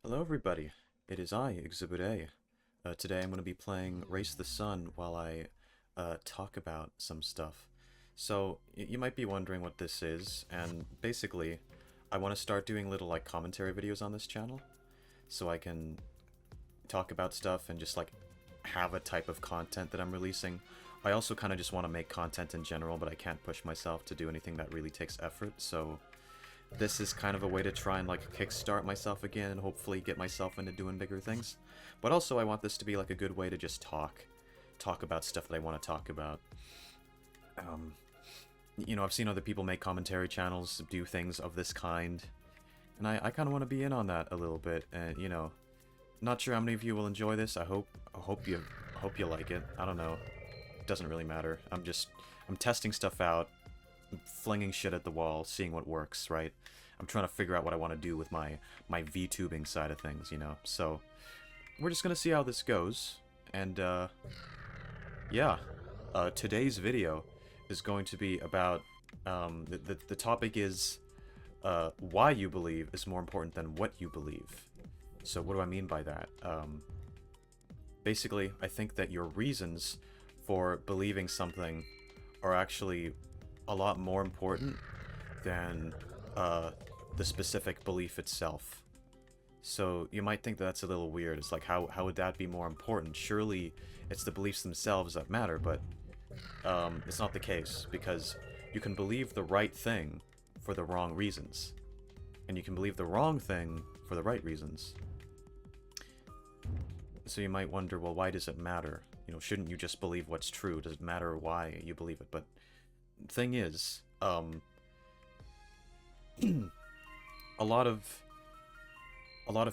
Hello everybody, it is I, Exhibit A. Today I'm going to be playing Race the Sun while I talk about some stuff. So, you might be wondering what this is, and basically, I want to start doing little like commentary videos on this channel, so I can talk about stuff and just like have a type of content that I'm releasing. I also kind of just want to make content in general, but I can't push myself to do anything that really takes effort, so this is kind of a way to try and like kickstart myself again and hopefully get myself into doing bigger things. But also I want this to be like a good way to just talk about stuff that I want to talk about. Um, I've seen other people make commentary channels, do things of this kind, and I kind of want to be in on that a little bit. And not sure how many of you will enjoy this. I hope you like it. I don't know. It doesn't really matter. I'm testing stuff out, flinging shit at the wall, seeing what works, right? I'm trying to figure out what I want to do with my VTubing side of things, So, we're just gonna see how this goes, and, yeah. Today's video is going to be about, the topic is, why you believe is more important than what you believe. So what do I mean by that? Basically, I think that your reasons for believing something are actually a lot more important than the specific belief itself. So you might think that that's a little weird. It's like, how would that be more important? Surely it's the beliefs themselves that matter, but it's not the case, because you can believe the right thing for the wrong reasons, and you can believe the wrong thing for the right reasons. So you might wonder, well, why does it matter? Shouldn't you just believe what's true? Does it matter why you believe it? But thing is, a lot of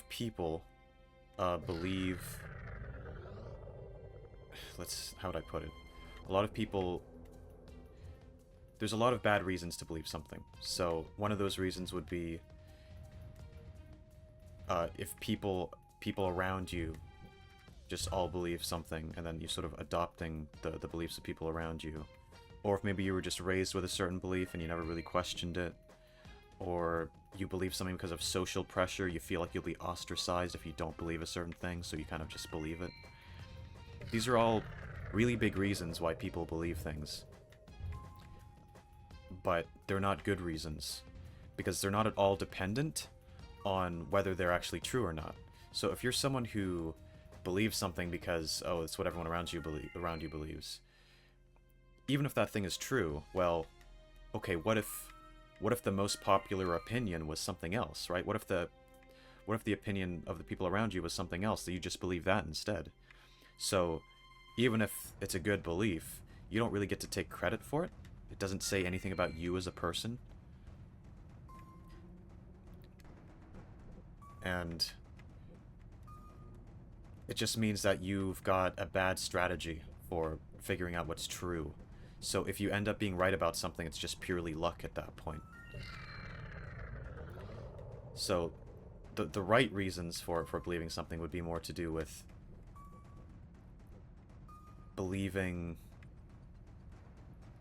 people believe. How would I put it? A lot of people. There's a lot of bad reasons to believe something. So one of those reasons would be if people around you just all believe something, and then you sort of adopting the beliefs of people around you. Or if maybe you were just raised with a certain belief and you never really questioned it. Or you believe something because of social pressure, you feel like you'll be ostracized if you don't believe a certain thing, so you kind of just believe it. These are all really big reasons why people believe things. But they're not good reasons, because they're not at all dependent on whether they're actually true or not. So if you're someone who believes something because, oh, it's what everyone around you believes, even if that thing is true, well, okay, what if the most popular opinion was something else, right? What if the opinion of the people around you was something else, that you just believe that instead? So, even if it's a good belief, you don't really get to take credit for it. It doesn't say anything about you as a person. And it just means that you've got a bad strategy for figuring out what's true. So if you end up being right about something, it's just purely luck at that point. So the right reasons for believing something would be more to do with believing,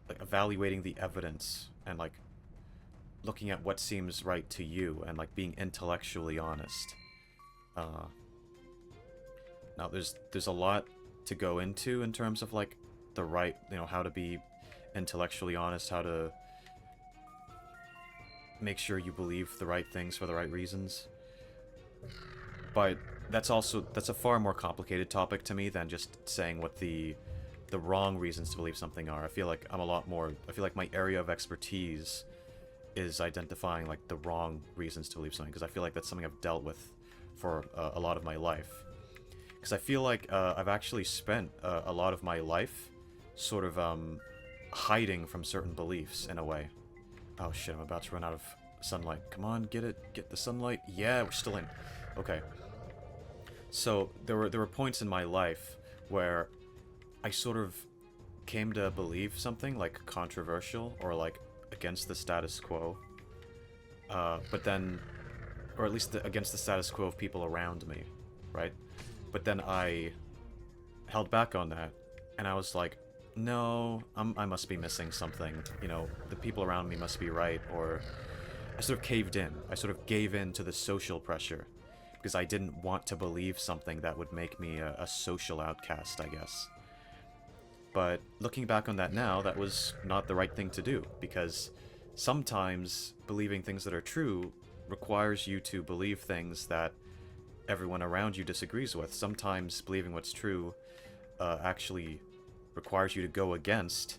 like, evaluating the evidence and like looking at what seems right to you and like being intellectually honest. Now there's a lot to go into in terms of like the right, how to be intellectually honest, how to make sure you believe the right things for the right reasons. But that's a far more complicated topic to me than just saying what the wrong reasons to believe something are. I feel like my area of expertise is identifying like the wrong reasons to believe something, because I feel like that's something I've dealt with for a lot of my life. Because I feel like I've actually spent a lot of my life sort of hiding from certain beliefs in a way. Oh shit, I'm about to run out of sunlight. Come on, get the sunlight. Yeah, we're still in. Okay. So there were points in my life where I sort of came to believe something like controversial or like against the status quo. But then, or at least against the status quo of people around me, right? But then I held back on that, and I was like, no, I must be missing something. The people around me must be right, or I sort of caved in. I sort of gave in to the social pressure. because I didn't want to believe something that would make me a social outcast, I guess. But looking back on that now, that was not the right thing to do, because sometimes believing things that are true requires you to believe things that everyone around you disagrees with. Sometimes believing what's true actually requires you to go against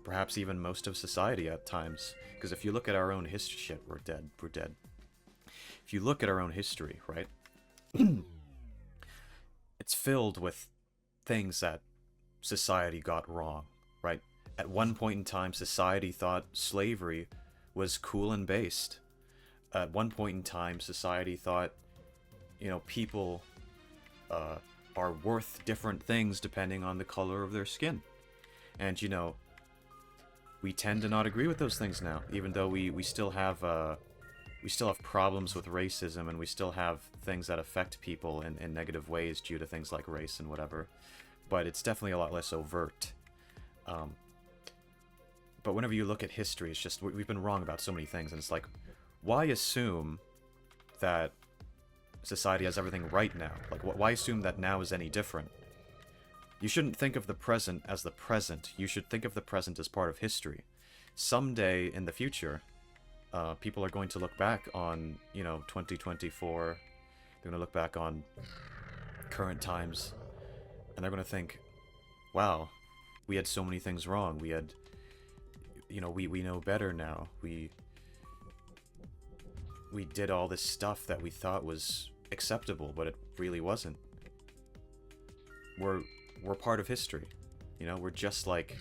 perhaps even most of society at times. Because if you look at our own history, shit, we're dead. If you look at our own history, right, it's filled with things that society got wrong, right? At one point in time, society thought slavery was cool and based. At one point in time, society thought, people are worth different things depending on the color of their skin. And, we tend to not agree with those things now, even though we still have problems with racism, and we still have things that affect people in negative ways due to things like race and whatever. But it's definitely a lot less overt. But whenever you look at history, it's just, we've been wrong about so many things, and it's like, why assume that society has everything right now? Like, why assume that now is any different? You shouldn't think of the present as the present. You should think of the present as part of history. Someday in the future, people are going to look back on, 2024. They're going to look back on current times, and they're going to think, wow, we had so many things wrong. We had, we know better now. We did all this stuff that we thought was acceptable, but it really wasn't. We're part of history. We're just like,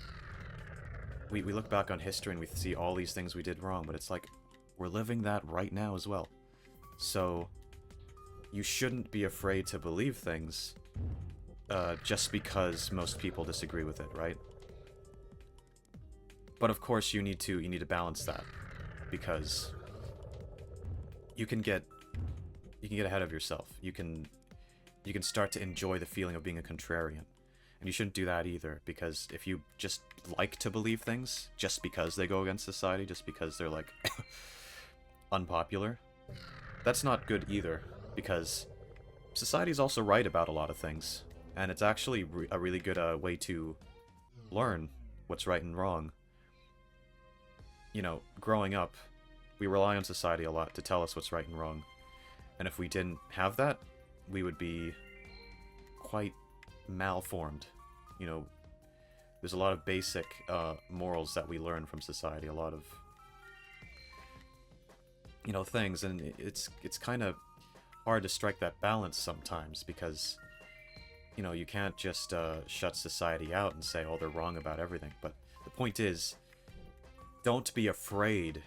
we look back on history and we see all these things we did wrong, but it's like, we're living that right now as well. So, you shouldn't be afraid to believe things just because most people disagree with it, right? But of course, you need to balance that, because you can get ahead of yourself. You can start to enjoy the feeling of being a contrarian. And you shouldn't do that either, because if you just like to believe things just because they go against society, just because they're like unpopular, that's not good either, because society's also right about a lot of things, and it's actually a really good way to learn what's right and wrong. Growing up, we rely on society a lot to tell us what's right and wrong. And if we didn't have that, we would be quite malformed. There's a lot of basic morals that we learn from society, a lot of things, and it's kind of hard to strike that balance sometimes, because you can't just shut society out and say, oh, they're wrong about everything. But the point is, don't be afraid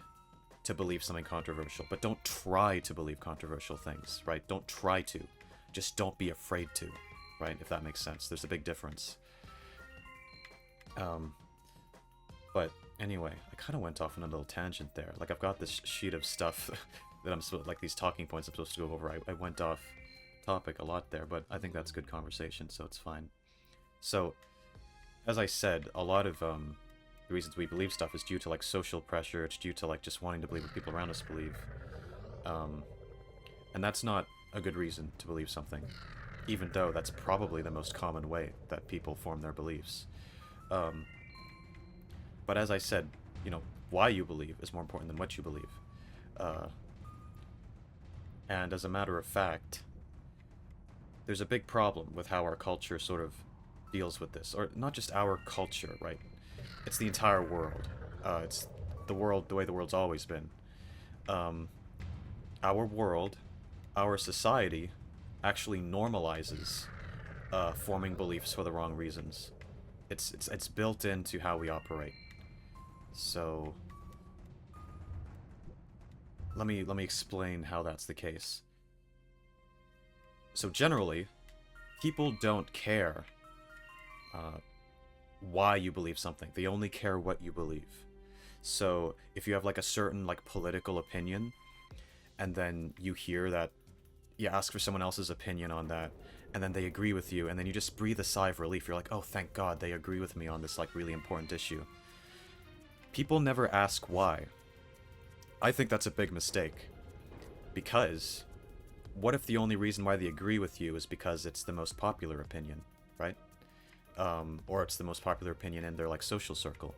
to believe something controversial, but don't try to believe controversial things, right? Don't try to. Just don't be afraid to, right? If that makes sense. There's a big difference. But anyway, I kind of went off on a little tangent there. Like, I've got this sheet of stuff that I'm supposed, like these talking points I'm supposed to go over. I went off topic a lot there, but I think that's good conversation, so it's fine. So, as I said, a lot of the reasons we believe stuff is due to like social pressure. It's due to like just wanting to believe what people around us believe, and that's not a good reason to believe something, even though that's probably the most common way that people form their beliefs. But as I said, why you believe is more important than what you believe. And as a matter of fact, there's a big problem with how our culture sort of deals with this. Or not just our culture, right? It's the entire world. It's the world, the way the world's always been. Our world, our society, actually normalizes forming beliefs for the wrong reasons. It's built into how we operate. So let me explain how that's the case. So generally, people don't care why you believe something. They only care what you believe. So if you have like a certain like political opinion, and then you hear that, you ask for someone else's opinion on that, and then they agree with you, and then you just breathe a sigh of relief. You're like, oh, thank God they agree with me on this like really important issue. People never ask why. I think that's a big mistake, because what if the only reason why they agree with you is because it's the most popular opinion, right? Or it's the most popular opinion in their, like, social circle.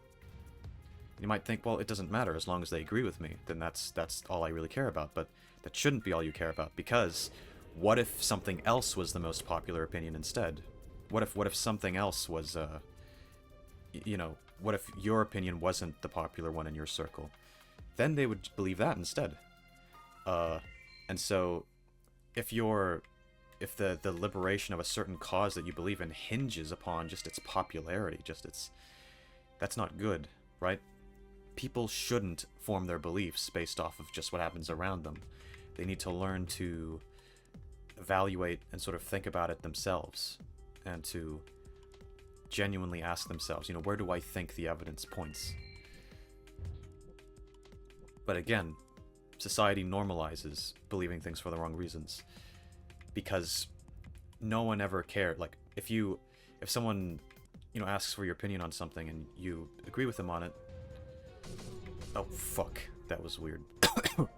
You might think, well, it doesn't matter as long as they agree with me, then that's all I really care about, but that shouldn't be all you care about, because what if something else was the most popular opinion instead? What if something else was, you know, what if your opinion wasn't the popular one in your circle? Then they would believe that instead. And so, if the liberation of a certain cause that you believe in hinges upon just its popularity, that's not good, right? People shouldn't form their beliefs based off of just what happens around them. They need to learn to evaluate and sort of think about it themselves, and to genuinely ask themselves, you know, where do I think the evidence points? But again, society normalizes believing things for the wrong reasons, because no one ever cared. Like, if someone, you know, asks for your opinion on something and you agree with them on it. Oh, fuck. That was weird. Oh,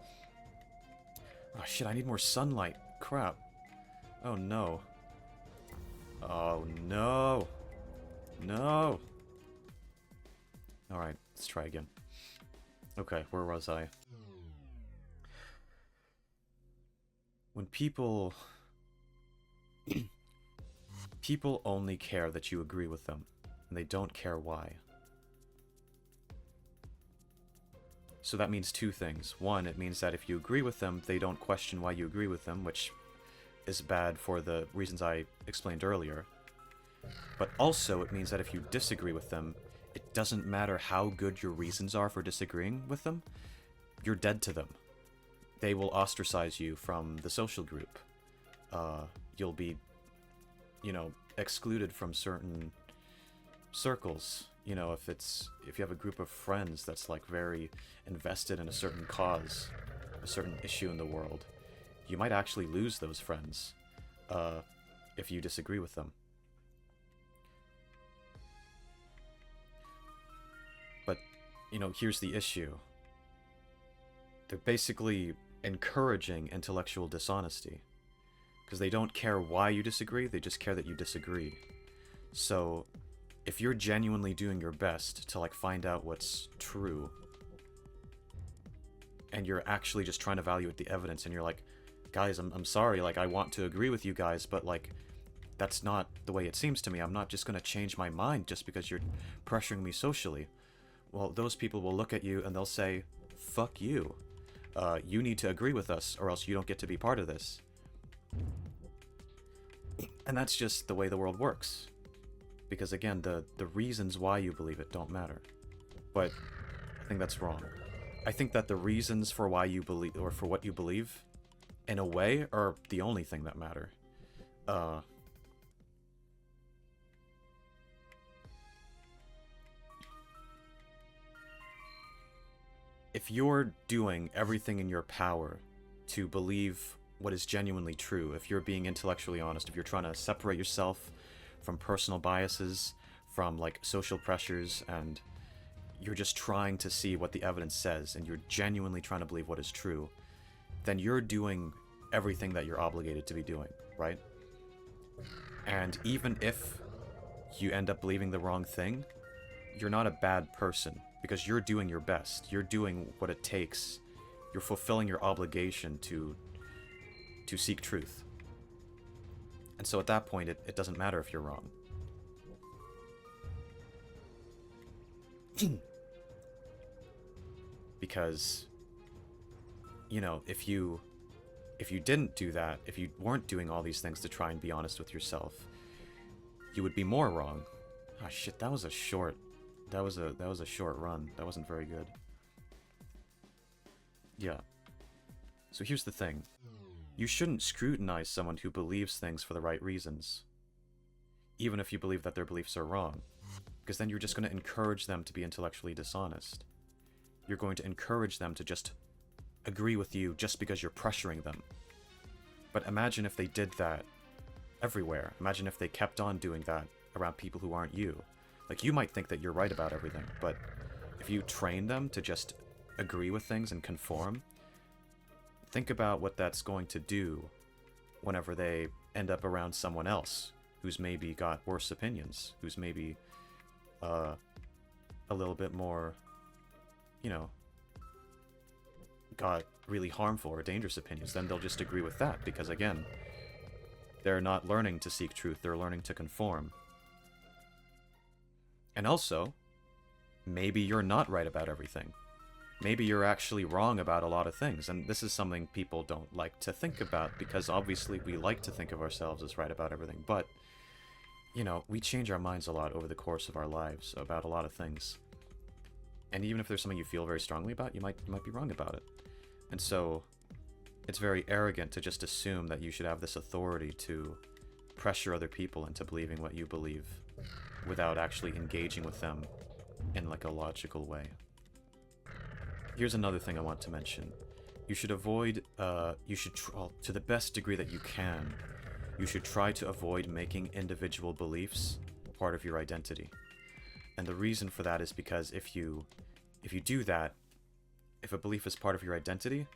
shit, I need more sunlight. Crap. Oh, no. Oh, no. No. Alright, let's try again. Okay, where was I? When people only care that you agree with them, and they don't care why. So that means two things. One, it means that if you agree with them, they don't question why you agree with them, which is bad for the reasons I explained earlier. But also, it means that if you disagree with them, it doesn't matter how good your reasons are for disagreeing with them, you're dead to them. They will ostracize you from the social group. You'll be, you know, excluded from certain circles. You know, if you have a group of friends that's, like, very invested in a certain cause, a certain issue in the world, you might actually lose those friends if you disagree with them. But, you know, here's the issue. They're basically encouraging intellectual dishonesty, because they don't care why you disagree, they just care that you disagree. So, if you're genuinely doing your best to, like, find out what's true, and you're actually just trying to evaluate the evidence, and you're like, guys, I'm sorry, like, I want to agree with you guys, but, like, that's not the way it seems to me. I'm not just gonna change my mind just because you're pressuring me socially. Well, those people will look at you and they'll say, fuck you. You need to agree with us, or else you don't get to be part of this. And that's just the way the world works. Because again, the reasons why you believe it don't matter. But I think that's wrong. I think that the reasons for why you believe, or for what you believe, in a way, are the only thing that matter. If you're doing everything in your power to believe what is genuinely true, if you're being intellectually honest, if you're trying to separate yourself from personal biases, from, like, social pressures, and you're just trying to see what the evidence says, and you're genuinely trying to believe what is true, then you're doing everything that you're obligated to be doing, right? And even if you end up believing the wrong thing, you're not a bad person, because you're doing your best. You're doing what it takes. You're fulfilling your obligation to seek truth. And so at that point, it doesn't matter if you're wrong. Because, you know, if you didn't do that, if you weren't doing all these things to try and be honest with yourself, you would be more wrong. Ah, shit, that was a short run. That wasn't very good. Yeah. So here's the thing. You shouldn't scrutinize someone who believes things for the right reasons, even if you believe that their beliefs are wrong, because then you're just going to encourage them to be intellectually dishonest. You're going to encourage them to just agree with you just because you're pressuring them. But imagine if they did that everywhere. Imagine if they kept on doing that around people who aren't you. Like, you might think that you're right about everything, but if you train them to just agree with things and conform, think about what that's going to do whenever they end up around someone else who's maybe got worse opinions, who's maybe a little bit more, you know, got really harmful or dangerous opinions, then they'll just agree with that, because again, they're not learning to seek truth, they're learning to conform. And also, maybe you're not right about everything. Maybe you're actually wrong about a lot of things, and this is something people don't like to think about, because obviously we like to think of ourselves as right about everything, but, you know, we change our minds a lot over the course of our lives about a lot of things. And even if there's something you feel very strongly about, you might be wrong about it. And so, it's very arrogant to just assume that you should have this authority to pressure other people into believing what you believe without actually engaging with them in like a logical way. Here's another thing I want to mention. You should avoid, to the best degree that you can, you should try to avoid making individual beliefs part of your identity. And the reason for that is because if you do that, if a belief is part of your identity,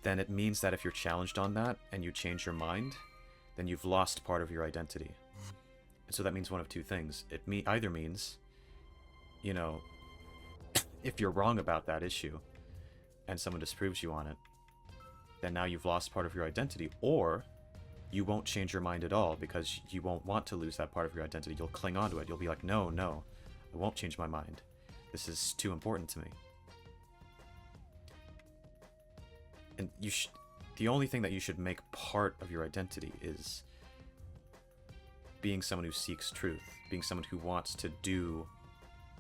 then it means that if you're challenged on that and you change your mind, then you've lost part of your identity. And so that means one of two things. It either means, you know, if you're wrong about that issue and someone disproves you on it, then now you've lost part of your identity, or you won't change your mind at all because you won't want to lose that part of your identity. You'll cling on to it. You'll be like, no, I won't change my mind. This is too important to me. And the only thing that you should make part of your identity is being someone who seeks truth, being someone who wants to do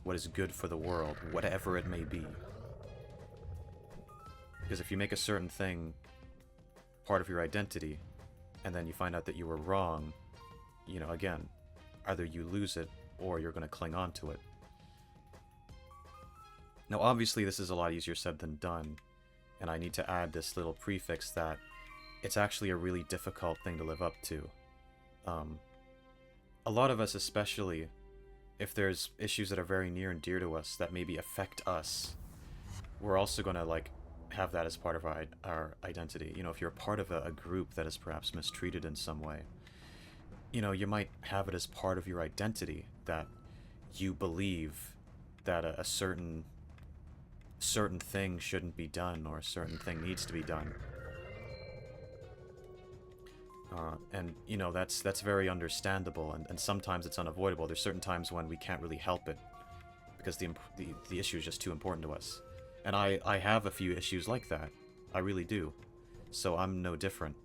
what is good for the world, whatever it may be. Because if you make a certain thing part of your identity, and then you find out that you were wrong, you know, again, either you lose it, or you're going to cling on to it. Now, obviously, this is a lot easier said than done, and I need to add this little prefix that it's actually a really difficult thing to live up to. A lot of us, especially if there's issues that are very near and dear to us that maybe affect us, we're also going to, like, have that as part of our identity. You know, if you're part of a group that is perhaps mistreated in some way, you know, you might have it as part of your identity that you believe that a certain thing shouldn't be done, or a certain thing needs to be done. And, you know, that's very understandable, and sometimes it's unavoidable. There's certain times when we can't really help it, because the issue is just too important to us. And I have a few issues like that. I really do. So I'm no different.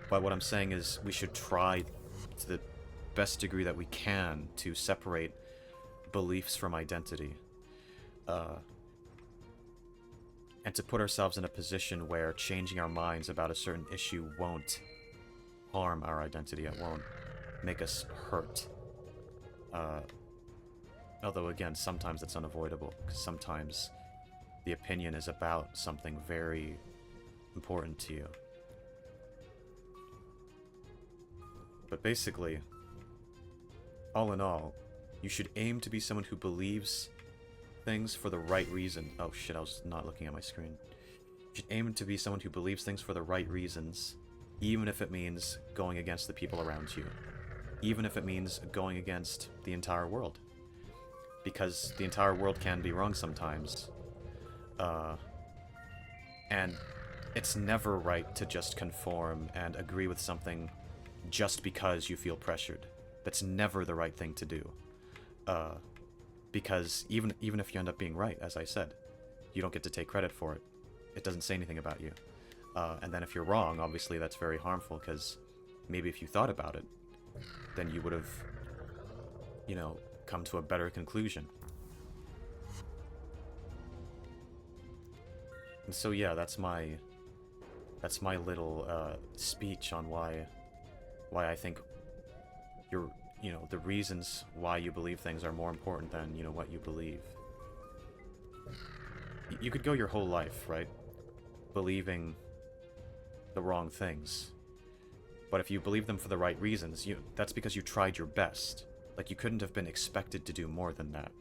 But what I'm saying is we should try to the best degree that we can to separate beliefs from identity. And to put ourselves in a position where changing our minds about a certain issue won't harm our identity. It won't make us hurt. Although, again, sometimes it's unavoidable, because sometimes the opinion is about something very important to you. But basically, all in all, you should aim to be someone who believes things for the right reason. Oh shit, I was not looking at my screen. You should aim to be someone who believes things for the right reasons, even if it means going against the people around you. Even if it means going against the entire world. Because the entire world can be wrong sometimes. And it's never right to just conform and agree with something just because you feel pressured. That's never the right thing to do. Because even if you end up being right, as I said, you don't get to take credit for it. It doesn't say anything about you. And then if you're wrong, obviously that's very harmful, because maybe if you thought about it, then you would have, you know, come to a better conclusion. And so yeah, that's my little speech on why I think the reasons why you believe things are more important than, you know, what you believe. You could go your whole life, right, believing the wrong things. But if you believe them for the right reasons, that's because you tried your best. Like, you couldn't have been expected to do more than that.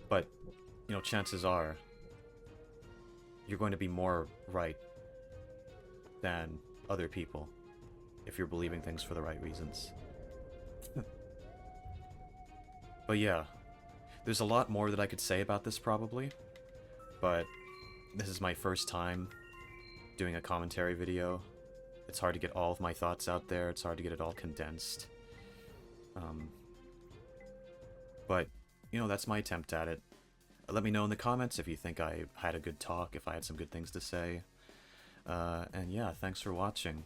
But, you know, chances are, you're going to be more right than other people if you're believing things for the right reasons. But yeah, there's a lot more that I could say about this probably, but this is my first time doing a commentary video. It's hard to get all of my thoughts out there, it's hard to get it all condensed. But, you know, that's my attempt at it. Let me know in the comments if you think I had a good talk, if I had some good things to say. And yeah, thanks for watching.